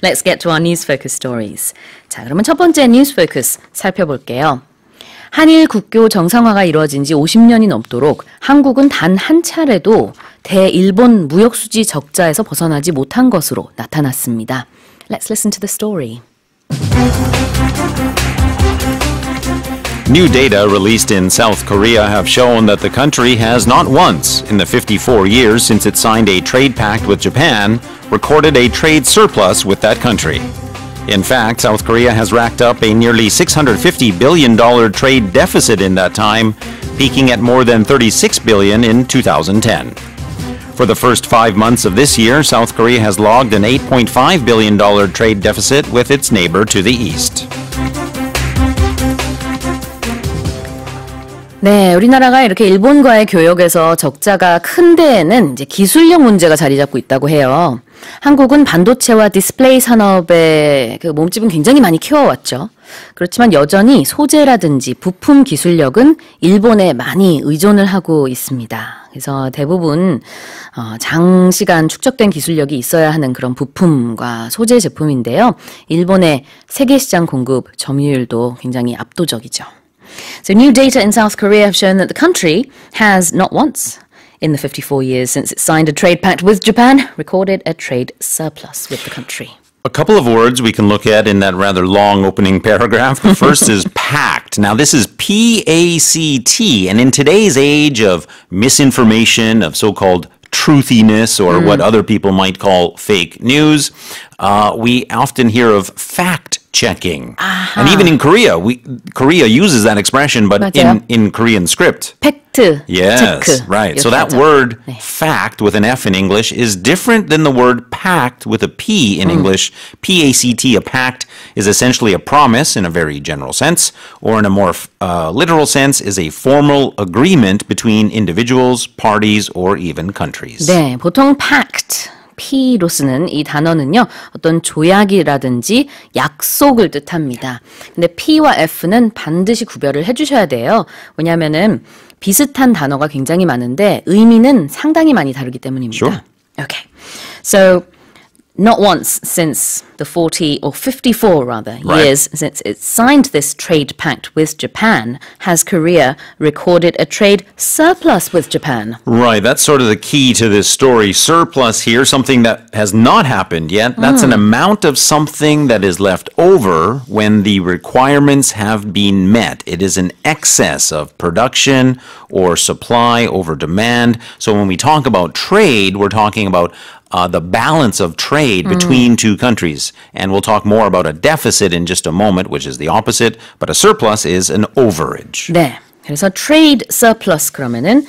Let's get to our news focus stories. 자, 그러면 첫 번째 뉴스 포커스 살펴볼게요. 한일 국교 정상화가 이루어진 지 50년이 넘도록 한국은 단 한 차례도 대일본 무역수지 적자에서 벗어나지 못한 것으로 나타났습니다. Let's listen to the story. New data released in South Korea have shown that the country has not once, in the 54 years since it signed a trade pact with Japan, recorded a trade surplus with that country. In fact, South Korea has racked up a nearly $650 billion trade deficit in that time, peaking at more than $36 billion in 2010. For the first 5 months of this year, South Korea has logged an $8.5 billion trade deficit with its neighbor to the east. 네, 우리나라가 이렇게 일본과의 교역에서 적자가 큰 데에는 이제 기술력 문제가 자리 잡고 있다고 해요. 한국은 반도체와 디스플레이 산업의 그 몸집은 굉장히 많이 키워왔죠. 그렇지만 여전히 소재라든지 부품 기술력은 일본에 많이 의존을 하고 있습니다. 그래서 대부분 장시간 축적된 기술력이 있어야 하는 그런 부품과 소재 제품인데요. 일본의 세계 시장 공급 점유율도 굉장히 압도적이죠. So new data in South Korea have shown that the country has not once in the 54 years since it signed a trade pact with Japan recorded a trade surplus with the country. A couple of words we can look at in that rather long opening paragraph. The first is pact. Now, this is P-A-C-T, and in today's age of misinformation, of so-called truthiness, or what other people might call fake news, we often hear of fact-checking. And even in Korea, Korea uses that expression, but in Korean script. 팩트, Yes, 체크. right. So that 하죠. word 네. fact with an F in English is different than the word pact with a P in English. P-A-C-T, a pact, is essentially a promise in a very general sense, or in a more literal sense is a formal agreement between individuals, parties, or even countries. 네, 보통 pact, P로 쓰는 이 단어는요, 어떤 조약이라든지 약속을 뜻합니다. 근데 P와 F는 반드시 구별을 해주셔야 돼요. 왜냐하면은 비슷한 단어가 굉장히 많은데 의미는 상당히 많이 다르기 때문입니다. Sure. Okay. So, not once since the 40 or 54 rather years since it signed this trade pact with Japan has Korea recorded a trade surplus with Japan. Right, that's sort of the key to this story. Surplus here, something that has not happened yet. That's an amount of something that is left over when the requirements have been met. It is an excess of production or supply over demand. So when we talk about trade, we're talking about the balance of trade between two countries. And we'll talk more about a deficit in just a moment, which is the opposite. But a surplus is an overage. 네. 그래서 trade surplus 그러면은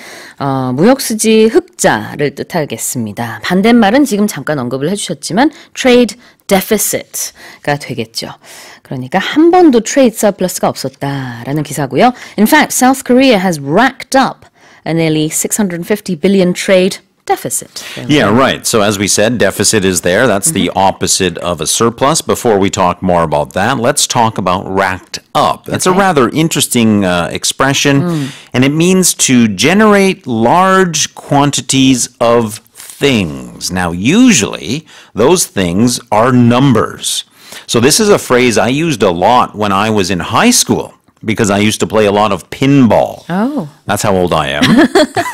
무역수지 흑자를 뜻하겠습니다. 반대말은 지금 잠깐 언급을 해주셨지만 trade deficit가 되겠죠. 그러니까 한 번도 trade surplus가 없었다라는 기사고요. In fact, South Korea has racked up a nearly 650 billion trade deficit. Yeah, right. So as we said, deficit is there. That's the opposite of a surplus. Before we talk more about that, let's talk about racked up. That's a rather interesting expression, and it means to generate large quantities of things. Now, usually, those things are numbers. So this is a phrase I used a lot when I was in high school, because I used to play a lot of pinball. Oh. That's how old I am.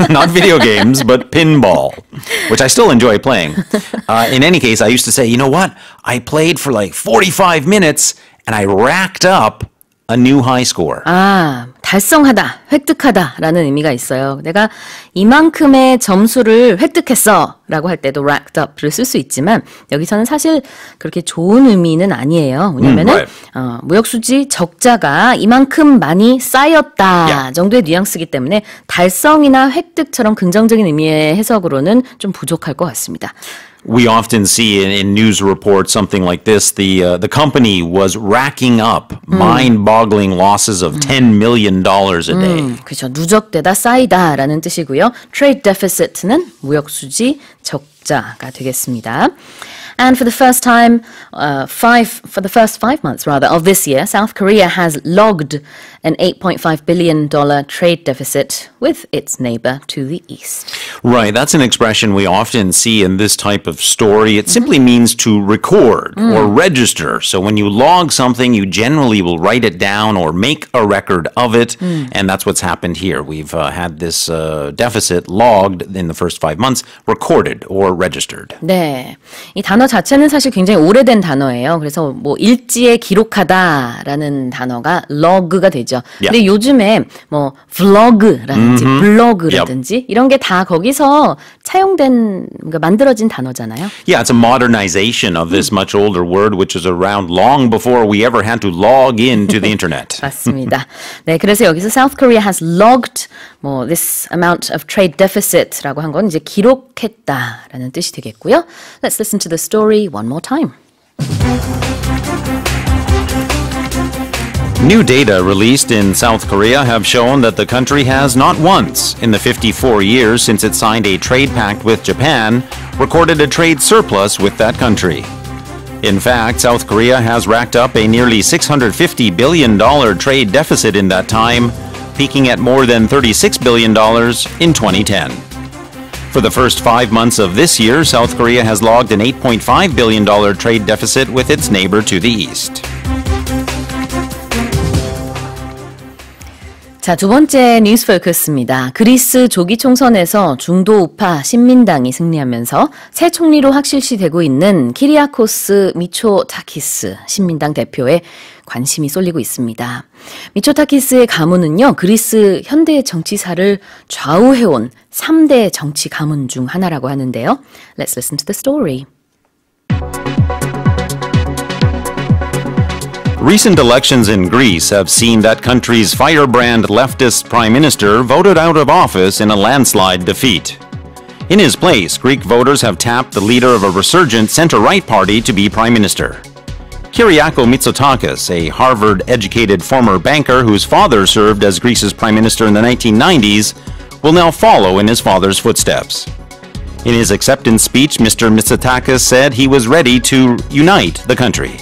Not video games, but pinball, which I still enjoy playing. In any case, I used to say, you know what? I played for like 45 minutes and I racked up a new high score. 아, 달성하다, 획득하다라는 의미가 있어요. 내가 이만큼의 점수를 획득했어 라고 할 때도 racked up를 쓸 수 있지만 여기서는 사실 그렇게 좋은 의미는 아니에요. 왜냐면은 무역수지 적자가 이만큼 많이 쌓였다 정도의 뉘앙스이기 때문에 달성이나 획득처럼 긍정적인 의미의 해석으로는 좀 부족할 것 같습니다. We often see in news reports something like this. The company was racking up mind-boggling losses of $10 million a day. 그렇죠. 누적되다 쌓이다라는 뜻이고요. Trade deficit는 무역수지 적자가 되겠습니다. And for the first time, for the first 5 months rather of this year, South Korea has logged an $8.5 billion trade deficit with its neighbor to the east. Right, that's an expression we often see in this type of story. It simply means to record or register. So when you log something, you generally will write it down or make a record of it. And that's what's happened here. We've had this deficit logged in the first 5 months, recorded or registered. 네, 이 단어 자체는 사실 굉장히 오래된 단어예요. 그래서 뭐 일지에 기록하다라는 단어가 log가 되죠. 근데 요즘에 뭐 vlog라든지 블로그라든지 이런 게 다 거기서 차용된, 그러니까 만들어진 단어잖아요. Yeah, it's a modernization of this much older word, which is around long before we ever had to log into the internet. 맞습니다. 네, 그래서 여기서 South Korea has logged 뭐 this amount of trade deficit라고 한 건 이제 기록했다라는 뜻이 되겠고요. Let's listen to the story one more time. New data released in South Korea have shown that the country has not once, in the 54 years since it signed a trade pact with Japan, recorded a trade surplus with that country. In fact, South Korea has racked up a nearly $650 billion trade deficit in that time, peaking at more than $36 billion in 2010. For the first 5 months of this year, South Korea has logged an $8.5 billion trade deficit with its neighbor to the east. 자, 두 번째 뉴스 포커스입니다. 그리스 조기 총선에서 중도 우파 신민당이 승리하면서 새 총리로 확실시되고 있는 키리아코스 미초타키스 신민당 대표에 관심이 쏠리고 있습니다. 미초타키스의 가문은요, 그리스 현대 정치사를 좌우해온 3대 정치 가문 중 하나라고 하는데요. Let's listen to the story. Recent elections in Greece have seen that country's firebrand leftist prime minister voted out of office in a landslide defeat. In his place, Greek voters have tapped the leader of a resurgent center-right party to be prime minister. Kyriakos Mitsotakis, a Harvard-educated former banker whose father served as Greece's prime minister in the 1990s, will now follow in his father's footsteps. In his acceptance speech, Mr. Mitsotakis said he was ready to unite the country.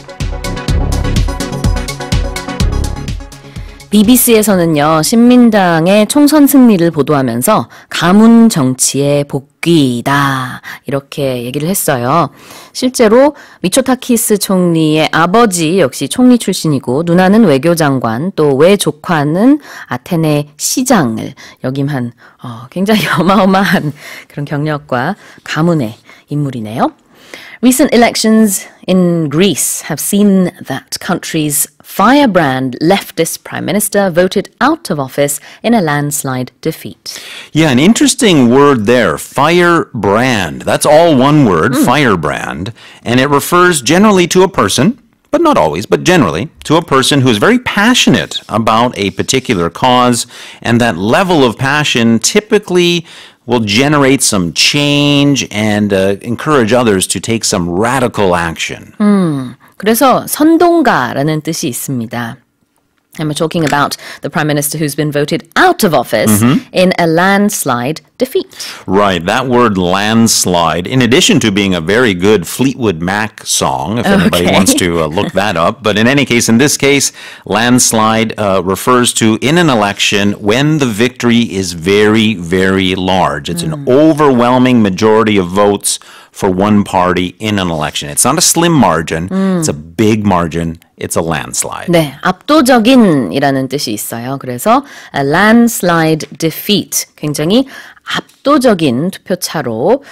BBC에서는요, 신민당의 총선 승리를 보도하면서 가문 정치의 복귀이다, 이렇게 얘기를 했어요. 실제로 미초타키스 총리의 아버지 역시 총리 출신이고 누나는 외교장관, 또 외조카는 아테네 시장을 역임한 굉장히 어마어마한 그런 경력과 가문의 인물이네요. Recent elections in Greece have seen that country's firebrand leftist prime minister voted out of office in a landslide defeat. Yeah, an interesting word there, firebrand. That's all one word, firebrand, and it refers generally to a person, but not always, but generally, to a person who is very passionate about a particular cause, and that level of passion typically will generate some change and encourage others to take some radical action. 그래서 선동가라는 뜻이 있습니다. And we're talking about the prime minister who's been voted out of office in a landslide defeat. Right, that word landslide, in addition to being a very good Fleetwood Mac song, if anybody wants to look that up. But in any case, in this case, landslide refers to in an election when the victory is very, very large. It's an overwhelming majority of votes for one party in an election. It's not a slim margin, it's a big margin. It's a landslide. 네, 압도적인이라는 뜻이 있어요. 그래서 a landslide defeat, 굉장히 압도적인 투표차로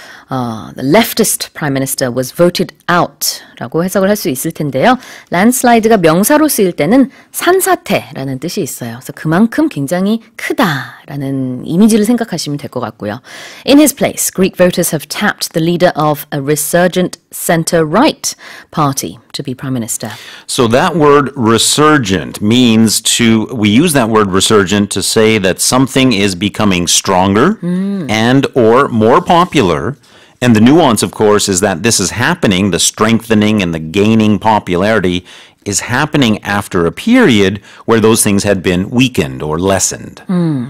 the leftist prime minister was voted out 라고 해석을 할 수 있을 텐데요. landslide가 명사로 쓰일 때는 산사태라는 뜻이 있어요. 그래서 그만큼 굉장히 크다라는 이미지를 생각하시면 될 것 같고요. In his place, Greek voters have tapped the leader of a resurgent center-right party to be prime minister. So that word resurgent means we use that word resurgent to say that something is becoming stronger and or more popular. And the nuance, of course, is that this is happening, the strengthening and the gaining popularity is happening after a period where those things had been weakened or lessened.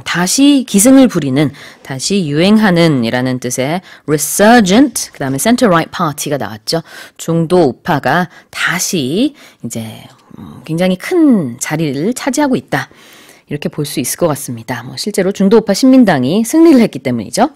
다시 기승을 부리는, 다시 유행하는 이라는 뜻의 resurgent, 그 다음에 center-right party가 나왔죠. 중도 우파가 다시 이제 굉장히 큰 자리를 차지하고 있다. 이렇게 볼 수 있을 것 같습니다. 실제로 중도 우파 신민당이 승리를 했기 때문이죠.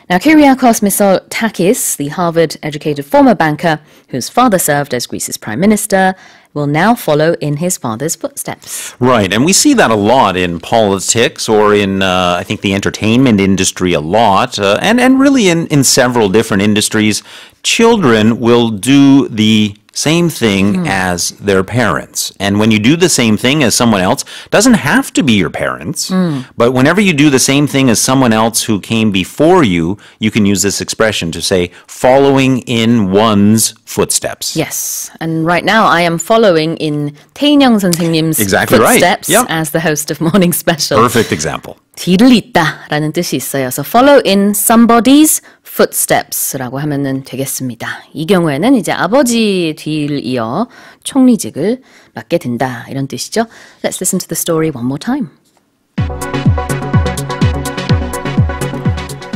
Now, Kyriakos Mitsotakis, the Harvard-educated former banker whose father served as Greece's prime minister, will now follow in his father's footsteps. Right, and we see that a lot in politics or in, I think, the entertainment industry a lot, and really in several different industries. Children will do the same thing as their parents. And when you do the same thing as someone else, doesn't have to be your parents, but whenever you do the same thing as someone else who came before you, you can use this expression to say, following in one's footsteps. Yes, and right now I am following in 태인영 선생님's Exactly footsteps right. Yep. as the host of Morning Special. Perfect example. 뒤를 잇다라는 뜻이 있어요. So follow in somebody's footsteps라고 하면은 되겠습니다. 이 경우에는 이제 아버지 뒤를 이어 총리직을 맡게 된다 이런 뜻이죠. Let's listen to the story one more time.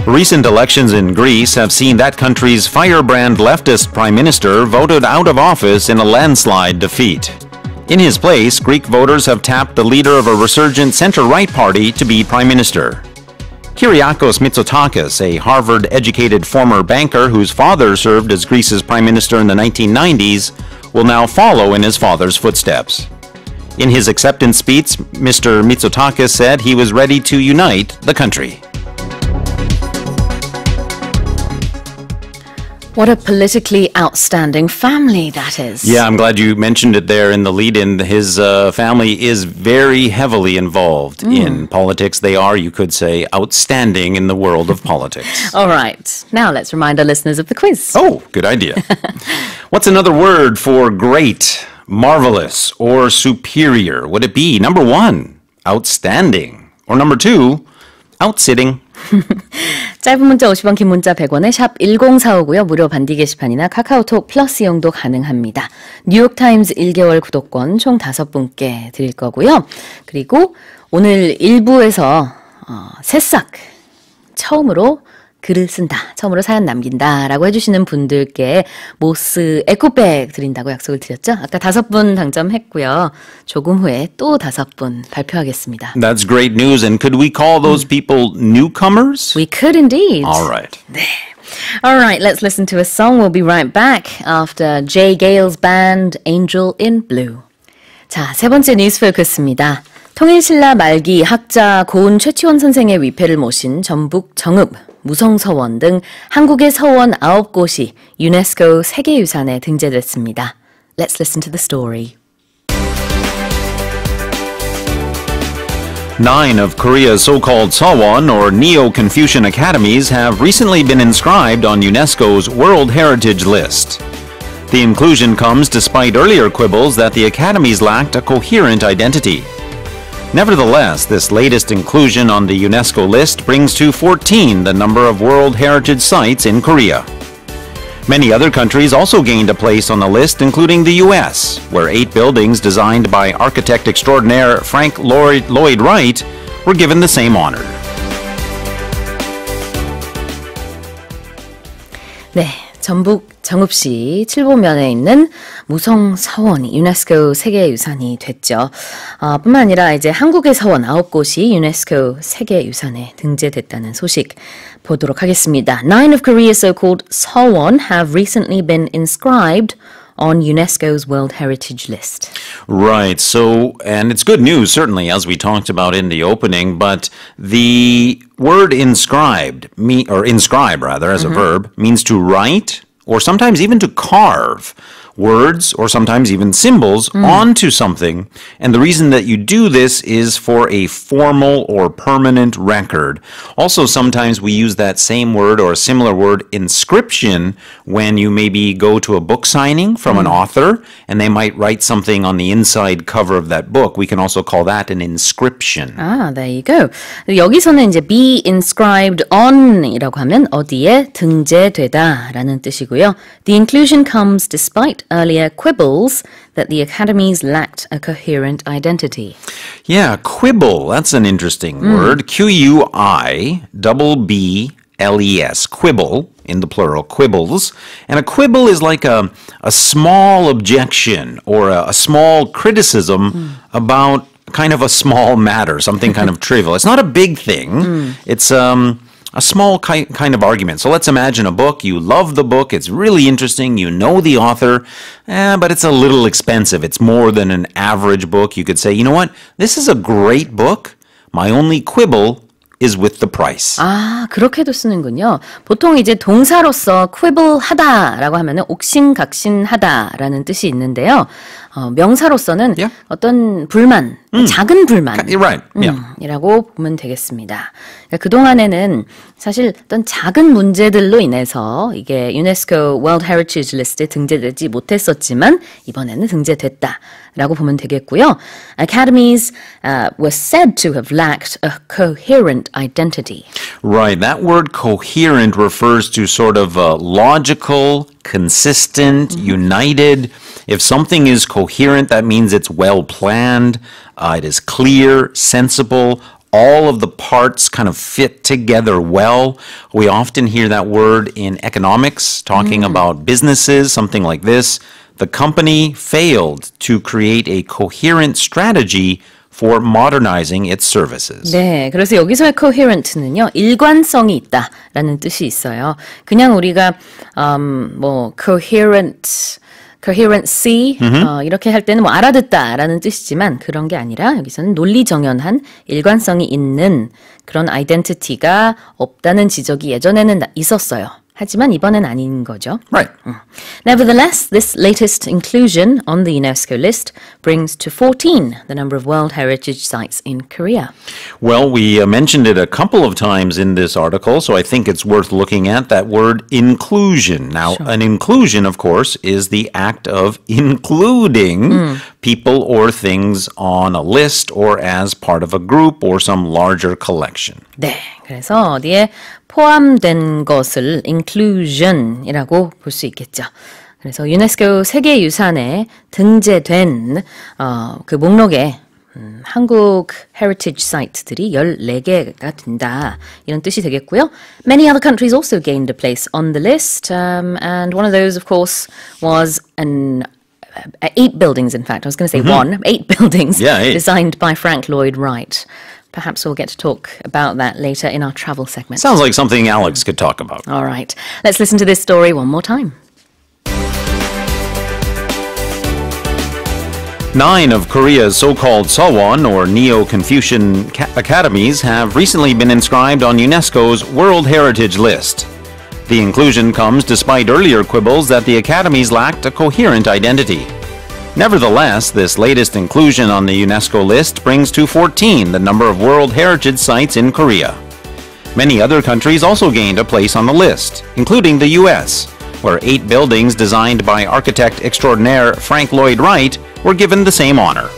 Recent elections in Greece have seen that country's firebrand leftist prime minister voted out of office in a landslide defeat. In his place, Greek voters have tapped the leader of a resurgent center-right party to be prime minister. Kyriakos Mitsotakis, a Harvard-educated former banker whose father served as Greece's prime minister in the 1990s, will now follow in his father's footsteps. In his acceptance speech, Mr. Mitsotakis said he was ready to unite the country. What a politically outstanding family that is. Yeah, I'm glad you mentioned it there in the lead-in. His family is very heavily involved in politics. They are, you could say, outstanding in the world of politics. All right, now let's remind our listeners of the quiz. Oh, good idea. What's another word for great, marvelous, or superior? Would it be number 1, outstanding, or number 2, outsitting? 짧은 문자 50원, 긴 문자 100원에 샵 1045고요. 무료 반디 게시판이나 카카오톡 플러스 이용도 가능합니다. 뉴욕타임즈 1개월 구독권 총 5분께 드릴 거고요. 그리고 오늘 1부에서 새싹 처음으로 글을 쓴다, 처음으로 사연 남긴다 라고 해주시는 분들께 모스 에코백 드린다고 약속을 드렸죠. 아까 5분 당첨했고요. 조금 후에 또 5분 발표하겠습니다. That's great news. And could we call those people newcomers? We could indeed. All right. All right, let's listen to a song. We'll be right back after Jay Gale's band Angel in Blue. 자, 세 번째 뉴스 포커스입니다. 통일신라 말기 학자 고은 최치원 선생의 위패를 모신 전북 정읍, 무성서원 등 한국의 서원 9곳이 유네스코 세계유산에 등재됐습니다. Let's listen to the story. 9 of Korea's so-called Sewon or Neo-Confucian academies have recently been inscribed on UNESCO's World Heritage List. The inclusion comes despite earlier quibbles that the academies lacked a coherent identity. Nevertheless, this latest inclusion on the UNESCO list brings to 14 the number of World Heritage Sites in Korea. Many other countries also gained a place on the list, including the U.S., where 8 buildings designed by architect extraordinaire Frank Lloyd Wright were given the same honor. 네, 전북 정읍시 칠보면에 있는 무성서원이 유네스코 세계유산이 됐죠. 뿐만 아니라 이제 한국의 서원 9곳이 유네스코 세계유산에 등재됐다는 소식 보도록 하겠습니다. 9 of Korea's so-called Sewon have recently been inscribed on UNESCO's World Heritage List. Right. So, and it's good news, certainly, as we talked about in the opening, but the word inscribed, inscribe rather, as a verb, means to write or sometimes even to carve words or sometimes even symbols onto something. And the reason that you do this is for a formal or permanent record. Also, sometimes we use that same word or a similar word, inscription, when you maybe go to a book signing from an author and they might write something on the inside cover of that book. We can also call that an inscription. Ah, there you go. 여기서는 이제 be inscribed on 이라고 하면 어디에 등재되다 라는 뜻이고요. The inclusion comes despite earlier quibbles that the academies lacked a coherent identity. Yeah, quibble. That's an interesting word. Quibbles. Quibble, in the plural, quibbles. And a quibble is like a small objection or a small criticism about kind of a small matter, something kind of trivial. It's not a big thing. It's a small kind of argument. So let's imagine a book. You love the book. It's really interesting. You know the author, but it's a little expensive. It's more than an average book. You could say, you know what? This is a great book. My only quibble is with the price. 아, 그렇게도 쓰는군요. 보통 이제 동사로서 quibble 하다라고 하면은 옥신각신하다라는 뜻이 있는데요. 명사로서는 Yeah. 어떤 불만, 작은 불만. You're right. Yeah. 이라고 보면 되겠습니다. 그러니까 그동안에는 사실 어떤 작은 문제들로 인해서 이게 유네스코 World Heritage List에 등재되지 못했었지만 이번에는 등재됐다라고 보면 되겠고요. Academies were said to have lacked a coherent identity. Right. That word coherent refers to sort of logical, consistent, united. If something is coherent, that means it's well planned, it is clear, sensible, all of the parts kind of fit together well. We often hear that word in economics, talking about businesses, something like this. The company failed to create a coherent strategy for modernizing its services. 네, 그래서 여기서의 coherent는요, 일관성이 있다라는 뜻이 있어요. 그냥 우리가 뭐 coherency 이렇게 할 때는 뭐 알아듣다라는 뜻이지만 그런 게 아니라 여기서는 논리정연한 일관성이 있는 그런 아이덴티티가 없다는 지적이 예전에는 있었어요. 하지만 이번엔 아닌 거죠. Right. Nevertheless, this latest inclusion on the UNESCO list brings to 14 the number of World Heritage Sites in Korea. Well, we mentioned it a couple of times in this article, so I think it's worth looking at that word inclusion. Now, an inclusion, of course, is the act of including people or things on a list or as part of a group or some larger collection. 네, 그래서 어디에 포함된 것을 inclusion이라고 볼 수 있겠죠. 그래서 유네스코 세계유산에 등재된 그 목록에 한국 헤리티지 사이트들이 14개가 된다. 이런 뜻이 되겠고요. Many other countries also gained a place on the list. And one of those, of course, was 8 buildings, in fact. I was going to say 8 buildings Yeah, 8. designed by Frank Lloyd Wright. Perhaps we'll get to talk about that later in our travel segment. Sounds like something Alex could talk about. All right. Let's listen to this story one more time. 9 of Korea's so-called Sewon, or Neo-Confucian academies, have recently been inscribed on UNESCO's World Heritage List. The inclusion comes despite earlier quibbles that the academies lacked a coherent identity. Nevertheless, this latest inclusion on the UNESCO list brings to 14 the number of World Heritage Sites in Korea. Many other countries also gained a place on the list, including the U.S., where 8 buildings designed by architect extraordinaire Frank Lloyd Wright were given the same honor.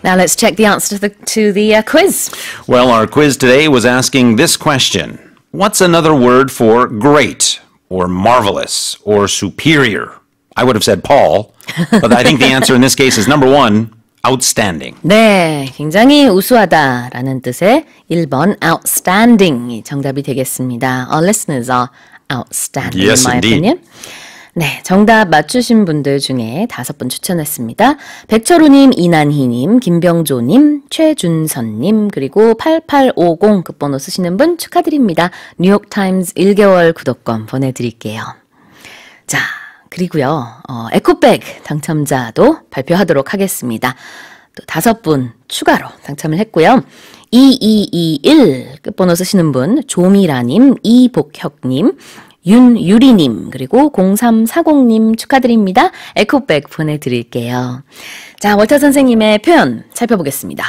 Now let's check the answer to the quiz. Well, our quiz today was asking this question. What's another word for great, or marvelous, or superior? I would have said Paul, but I think the answer in this case is number 1, outstanding. 네, 굉장히 우수하다라는 뜻의 1번 outstanding이 정답이 되겠습니다. Our listeners are outstanding, Yes, in my indeed. opinion. 네, 정답 맞추신 분들 중에 5분 추천했습니다. 백철우님, 이난희님, 김병조님, 최준선님, 그리고 8850 끝번호 쓰시는 분 축하드립니다. 뉴욕타임즈 1개월 구독권 보내드릴게요. 자, 그리고요, 에코백 당첨자도 발표하도록 하겠습니다. 또 5분 추가로 당첨을 했고요. 2221 끝번호 쓰시는 분, 조미라님, 이복혁님, 윤유리님, 그리고 0340님 축하드립니다. 에코백 보내드릴게요. 자, 월터 선생님의 표현 살펴보겠습니다.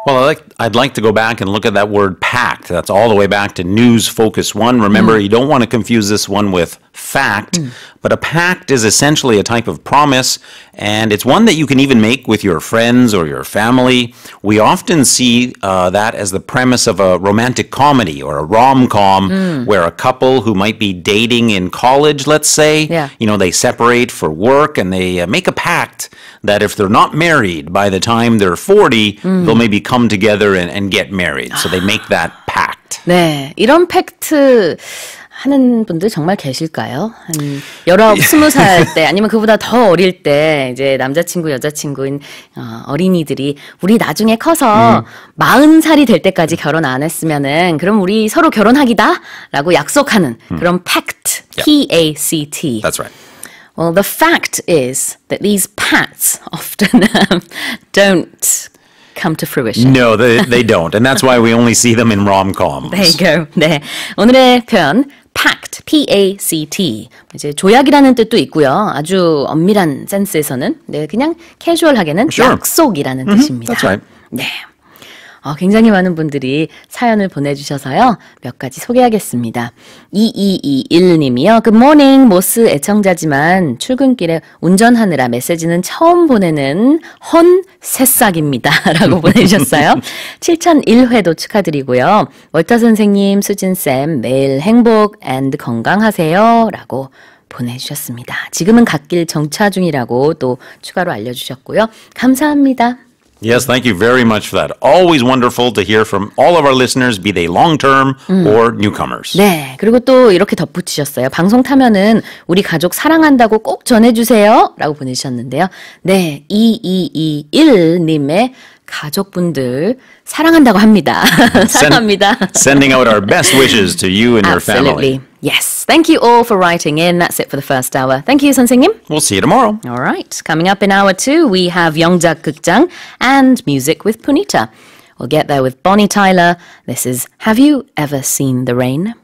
Well, I'd like to go back and look at that word pact. That's all the way back to News Focus 1. Remember, you don't want to confuse this one with fact, but a pact is essentially a type of promise, and it's one that you can even make with your friends or your family. We often see that as the premise of a romantic comedy or a rom-com where a couple who might be dating in college, let's say, they separate for work and they make a pact that if they're not married by the time they're 40, they'll maybe come together and get married. So they make that pact. 네, 이런 팩트 하는 분들 정말 계실까요? 한 19, 20살 때 아니면 그보다 더 어릴 때 이제 남자친구, 여자친구인 어린이들이 우리 나중에 커서 40살이 될 때까지 결혼 안 했으면은 그럼 우리 서로 결혼하기다 라고 약속하는 그런 pact, P-A-C-T. That's right. Well, the fact is that these pacts often don't come to fruition. No, they don't. And that's why we only see them in rom-coms. There you go. 네. 오늘의 표현 pact, P-A-C-T. 이제 조약이라는 뜻도 있고요. 아주 엄밀한 센스에서는 그냥 캐주얼하게는 약속이라는 뜻입니다. That's right. 네. 굉장히 많은 분들이 사연을 보내주셔서요. 몇 가지 소개하겠습니다. 2221님이요. Good morning, 모스 애청자지만 출근길에 운전하느라 메시지는 처음 보내는 헌 새싹입니다. 라고 보내주셨어요. 7001회도 축하드리고요. 월터 선생님, 수진쌤, 매일 행복 and 건강하세요. 라고 보내주셨습니다. 지금은 갓길 정차 중이라고 또 추가로 알려주셨고요. 감사합니다. Yes, thank you very much for that. Always wonderful to hear from all of our listeners, be they long-term or newcomers. 네, 그리고 또 이렇게 덧붙이셨어요. 방송 타면은 우리 가족 사랑한다고 꼭 전해주세요. 라고 보내주셨는데요. 네, 2221님의 가족분들 사랑한다고 합니다. 사랑합니다. Sending out our best wishes to you and your family. Absolutely. Yes. Thank you all for writing in. That's it for the first hour. Thank you, 선생님. We'll see you tomorrow. All right. Coming up in hour 2, we have 영작 극장 and music with Punita. We'll get there with Bonnie Tyler. This is Have You Ever Seen the Rain?